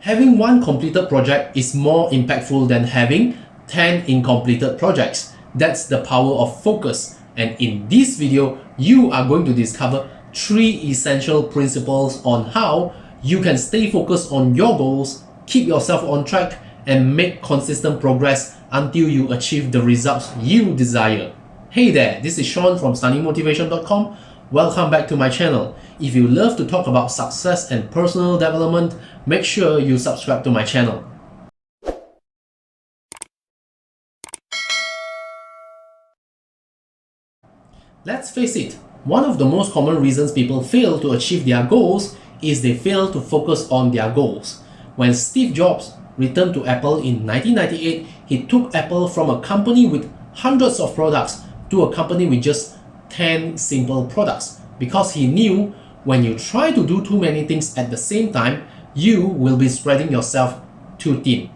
Having one completed project is more impactful than having 10 incompleted projects. That's the power of focus. And in this video, you are going to discover 3 essential principles on how you can stay focused on your goals, keep yourself on track, and make consistent progress until you achieve the results you desire. Hey there, this is Sean from studymotivation.com. Welcome back to my channel. If you love to talk about success and personal development, make sure you subscribe to my channel. Let's face it, one of the most common reasons people fail to achieve their goals is they fail to focus on their goals. When Steve Jobs returned to Apple in 1998, he took Apple from a company with hundreds of products to a company with just 10 simple products, because he knew when you try to do too many things at the same time, you will be spreading yourself too thin.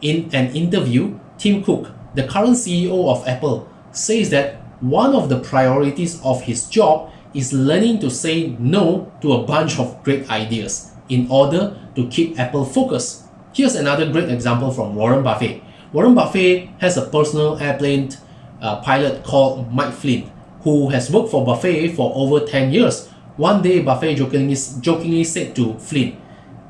In an interview, Tim Cook, the current CEO of Apple, says that one of the priorities of his job is learning to say no to a bunch of great ideas in order to keep Apple focused. Here's another great example from Warren Buffett. Warren Buffett has a personal airplane pilot called Mike Flynn, who has worked for Buffett for over 10 years. One day, Buffett jokingly said to Flynn,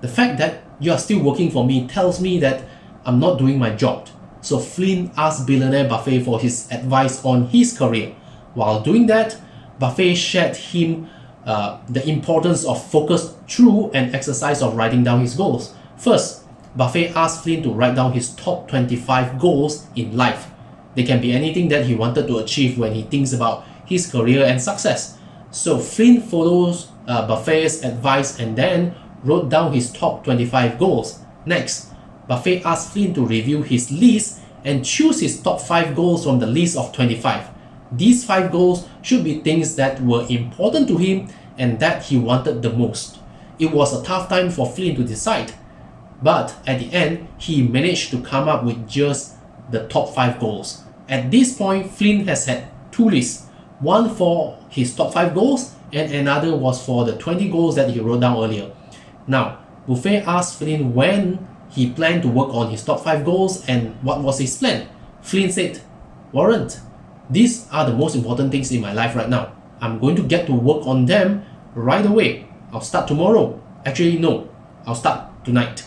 "The fact that you are still working for me tells me that I'm not doing my job." So Flynn asked billionaire Buffett for his advice on his career. While doing that, Buffett shared him the importance of focus through an exercise of writing down his goals. First, Buffett asked Flynn to write down his top 25 goals in life. They can be anything that he wanted to achieve when he thinks about his career and success. So Flynn follows Buffett's advice and then wrote down his top 25 goals. Next, Buffett asked Flynn to review his list and choose his top 5 goals from the list of 25. These 5 goals should be things that were important to him and that he wanted the most. It was a tough time for Flynn to decide, but at the end, he managed to come up with just the top 5 goals. At this point, Flynn has had 2 lists, one for his top 5 goals and another was for the 20 goals that he wrote down earlier. Now, Buffett asked Flynn when he planned to work on his top 5 goals and what was his plan. Flynn said, "Warren, these are the most important things in my life right now. I'm going to get to work on them right away. I'll start tomorrow. Actually, no, I'll start tonight."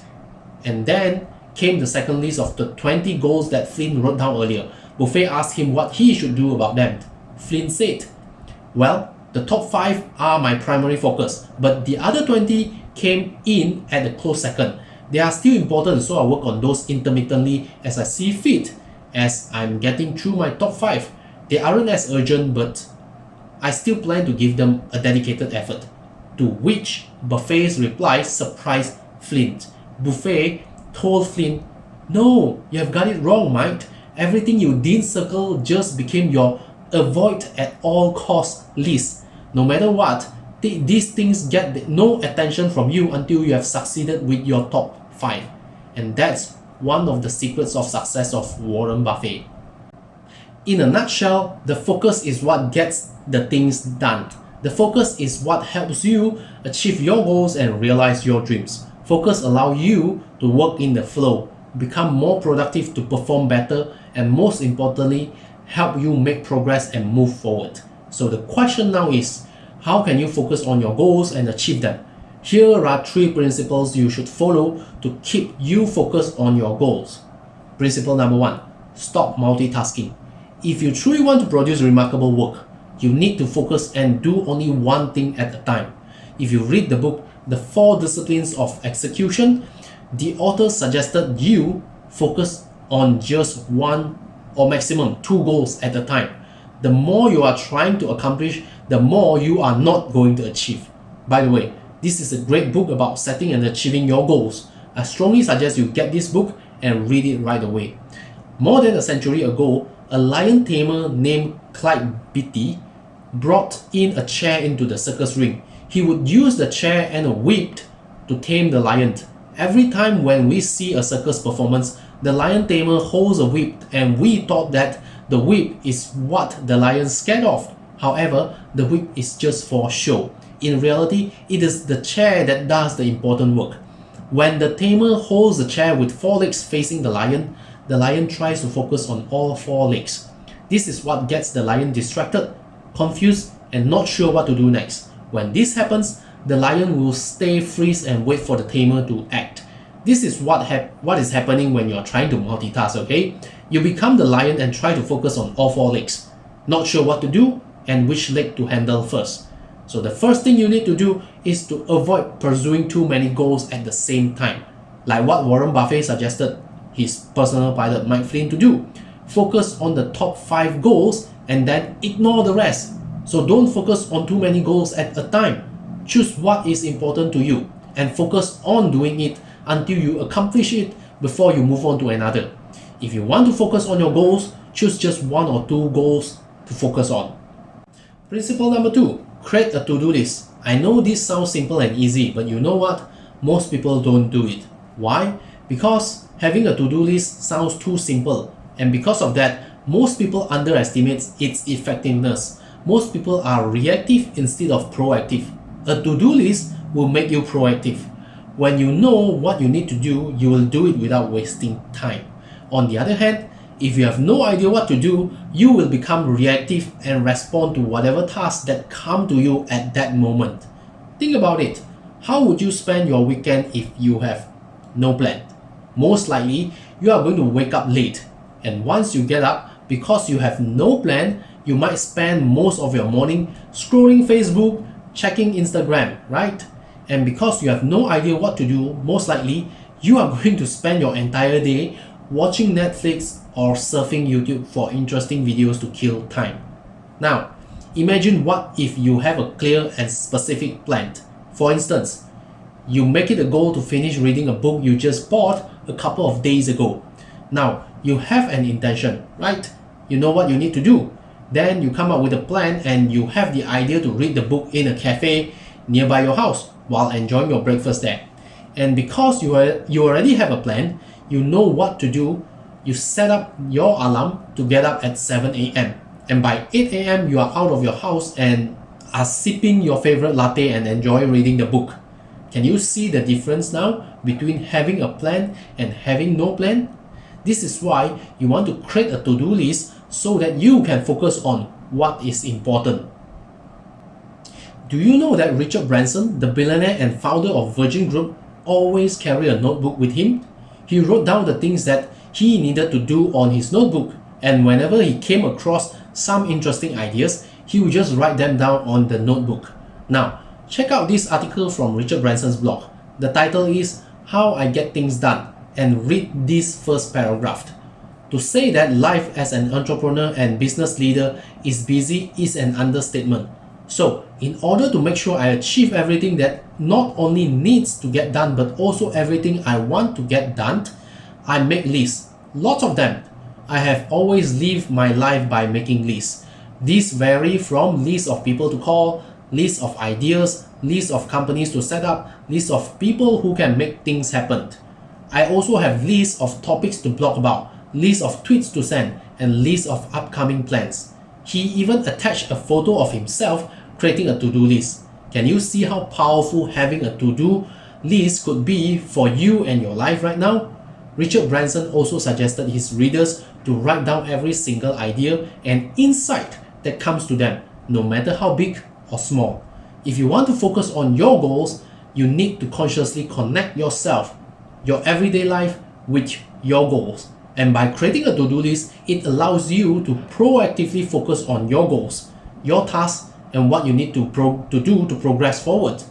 And then came the second list of the 20 goals that Flynn wrote down earlier. Buffett asked him what he should do about them. Flynn said, "Well, the top 5 are my primary focus, but the other 20 came in at a close second. They are still important, so I work on those intermittently as I see fit. As I'm getting through my top 5, they aren't as urgent, but I still plan to give them a dedicated effort." To which Buffett's reply surprised Flynn. Buffett told Flynn, "No, you have got it wrong, Mike. Everything you didn't circle just became your avoid at all costs list. No matter what, these things get no attention from you until you have succeeded with your top 5. And that's one of the secrets of success of Warren Buffett. In a nutshell, the focus is what gets the things done. The focus is what helps you achieve your goals and realize your dreams. Focus allows you to work in the flow, become more productive to perform better, and most importantly, help you make progress and move forward. So the question now is, how can you focus on your goals and achieve them? Here are 3 principles you should follow to keep you focused on your goals. Principle number 1, stop multitasking. If you truly want to produce remarkable work, you need to focus and do only one thing at a time. If you read the book, The 4 Disciplines of Execution, the author suggested you focus on just 1 or maximum 2 goals at a time. The more you are trying to accomplish, the more you are not going to achieve. By the way, this is a great book about setting and achieving your goals. I strongly suggest you get this book and read it right away. More than a century ago, a lion tamer named Clyde Beatty brought in a chair into the circus ring. He would use the chair and a whip to tame the lion. Every time when we see a circus performance, the lion tamer holds a whip and we thought that the whip is what the lion's scared of. However, the whip is just for show. In reality, it is the chair that does the important work. When the tamer holds the chair with 4 legs facing the lion tries to focus on all 4 legs. This is what gets the lion distracted, confused, and not sure what to do next. When this happens, the lion will stay freeze and wait for the tamer to act. This is what is happening when you're trying to multitask, okay? You become the lion and try to focus on all 4 legs, not sure what to do and which leg to handle first. So the first thing you need to do is to avoid pursuing too many goals at the same time, like what Warren Buffett suggested his personal pilot Mike Flynn to do. Focus on the top 5 goals and then ignore the rest. So don't focus on too many goals at a time. Choose what is important to you and focus on doing it until you accomplish it before you move on to another. If you want to focus on your goals, choose just 1 or 2 goals to focus on. Principle number 2, create a to-do list. I know this sounds simple and easy, but you know what? Most people don't do it. Why? Because having a to-do list sounds too simple, and because of that, most people underestimate its effectiveness. Most people are reactive instead of proactive. A to-do list will make you proactive. When you know what you need to do, you will do it without wasting time. On the other hand, if you have no idea what to do, you will become reactive and respond to whatever tasks that come to you at that moment. Think about it. How would you spend your weekend if you have no plan? Most likely, you are going to wake up late. And once you get up, because you have no plan, you might spend most of your morning scrolling Facebook, checking Instagram, right? And because you have no idea what to do, most likely, you are going to spend your entire day watching Netflix or surfing YouTube for interesting videos to kill time. Now, imagine what if you have a clear and specific plan. For instance, you make it a goal to finish reading a book you just bought a couple of days ago. Now, you have an intention, right? You know what you need to do. Then you come up with a plan and you have the idea to read the book in a cafe nearby your house while enjoying your breakfast there. And because you already have a plan, you know what to do, you set up your alarm to get up at 7 a.m. And by 8 a.m. you are out of your house and are sipping your favorite latte and enjoy reading the book. Can you see the difference now between having a plan and having no plan? This is why you want to create a to-do list so that you can focus on what is important. Do you know that Richard Branson, the billionaire and founder of Virgin Group, always carried a notebook with him? He wrote down the things that he needed to do on his notebook, and whenever he came across some interesting ideas, he would just write them down on the notebook. Now, check out this article from Richard Branson's blog. The title is How I Get Things Done, and read this first paragraph. To say that life as an entrepreneur and business leader is busy is an understatement. So, in order to make sure I achieve everything that not only needs to get done but also everything I want to get done, I make lists, lots of them. I have always lived my life by making lists. These vary from lists of people to call, lists of ideas, lists of companies to set up, lists of people who can make things happen. I also have lists of topics to blog about, lists of tweets to send, and lists of upcoming plans. He even attached a photo of himself creating a to-do list. Can you see how powerful having a to-do list could be for you and your life right now? Richard Branson also suggested his readers to write down every single idea and insight that comes to them, no matter how big or small. If you want to focus on your goals, you need to consciously connect yourself, your everyday life, with your goals. And by creating a to-do list, it allows you to proactively focus on your goals, your tasks, and what you need to do to progress forward.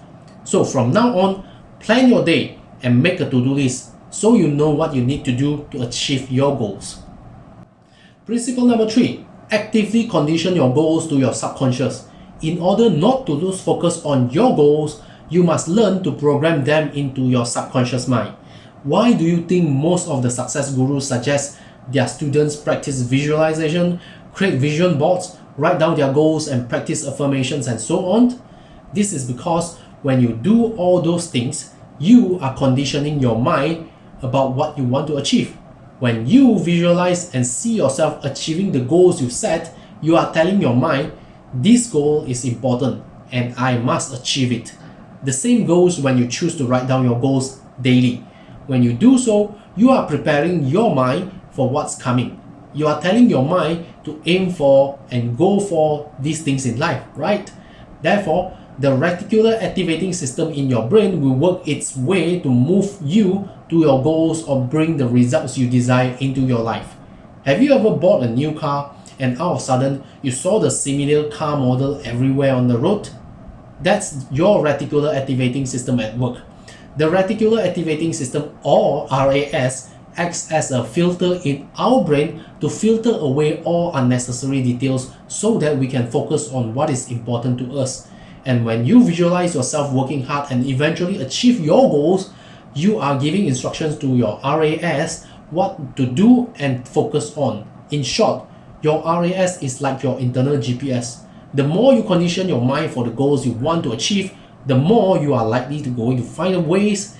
So from now on, plan your day and make a to-do list so you know what you need to do to achieve your goals. Principle number 3, actively condition your goals to your subconscious. In order not to lose focus on your goals, you must learn to program them into your subconscious mind. Why do you think most of the success gurus suggest their students practice visualization, create vision boards, write down their goals and practice affirmations and so on? This is because when you do all those things, you are conditioning your mind about what you want to achieve. When you visualize and see yourself achieving the goals you set, you are telling your mind, this goal is important and I must achieve it. The same goes when you choose to write down your goals daily. When you do so, you are preparing your mind for what's coming. You are telling your mind to aim for and go for these things in life, right? Therefore, the reticular activating system in your brain will work its way to move you to your goals or bring the results you desire into your life. Have you ever bought a new car and all of a sudden you saw the similar car model everywhere on the road? That's your reticular activating system at work. The reticular activating system, or RAS, acts as a filter in our brain to filter away all unnecessary details so that we can focus on what is important to us. And when you visualize yourself working hard and eventually achieve your goals, you are giving instructions to your RAS what to do and focus on. In short, your RAS is like your internal GPS. The more you condition your mind for the goals you want to achieve, the more you are likely to going to find ways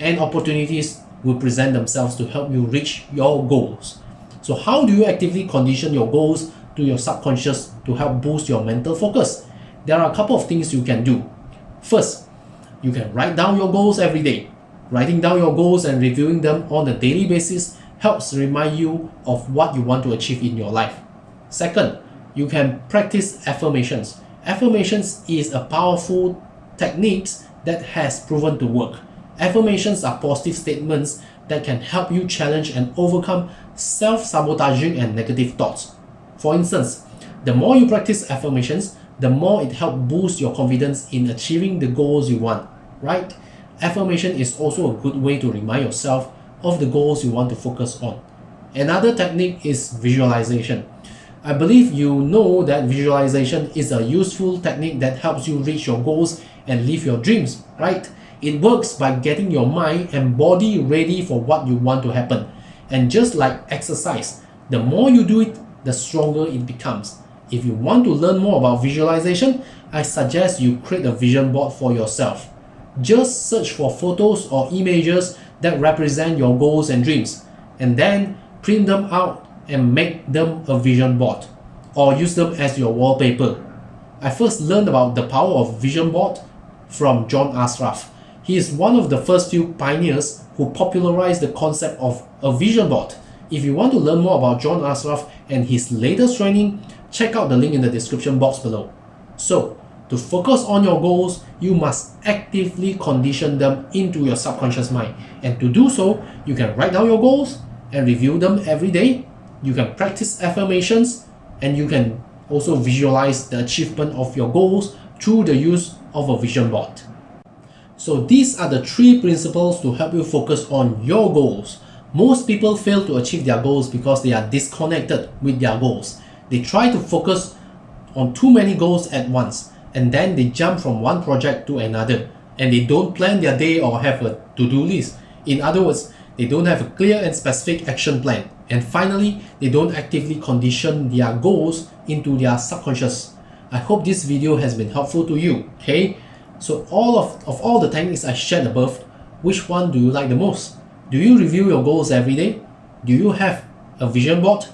and opportunities will present themselves to help you reach your goals. So how do you actively condition your goals to your subconscious to help boost your mental focus? There are a couple of things you can do. First, you can write down your goals every day. Writing down your goals and reviewing them on a daily basis helps remind you of what you want to achieve in your life. Second, you can practice affirmations. Affirmations is a powerful technique that has proven to work. Affirmations are positive statements that can help you challenge and overcome self-sabotaging and negative thoughts. For instance, the more you practice affirmations, the more it helps boost your confidence in achieving the goals you want, right? Affirmation is also a good way to remind yourself of the goals you want to focus on. Another technique is visualization. I believe you know that visualization is a useful technique that helps you reach your goals and live your dreams, right? It works by getting your mind and body ready for what you want to happen. And just like exercise, the more you do it, the stronger it becomes. If you want to learn more about visualization, I suggest you create a vision board for yourself. Just search for photos or images that represent your goals and dreams, and then print them out and make them a vision board, or use them as your wallpaper. I first learned about the power of vision board from John Assaraf. He is one of the first few pioneers who popularized the concept of a vision board. If you want to learn more about John Assaraf and his latest training, check out the link in the description box below. So, to focus on your goals, you must actively condition them into your subconscious mind. And to do so, you can write down your goals and review them every day. You can practice affirmations, and you can also visualize the achievement of your goals through the use of a vision board. So these are the 3 principles to help you focus on your goals. Most people fail to achieve their goals because they are disconnected with their goals. They try to focus on too many goals at once, and then they jump from one project to another, and they don't plan their day or have a to-do list. In other words, they don't have a clear and specific action plan. And finally, they don't actively condition their goals into their subconscious. I hope this video has been helpful to you, okay? So of all the techniques I shared above, which one do you like the most? Do you review your goals every day? Do you have a vision board?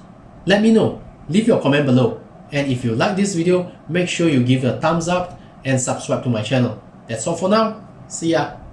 Let me know. Leave your comment below. And if you like this video, make sure you give it a thumbs up and subscribe to my channel. That's all for now. See ya.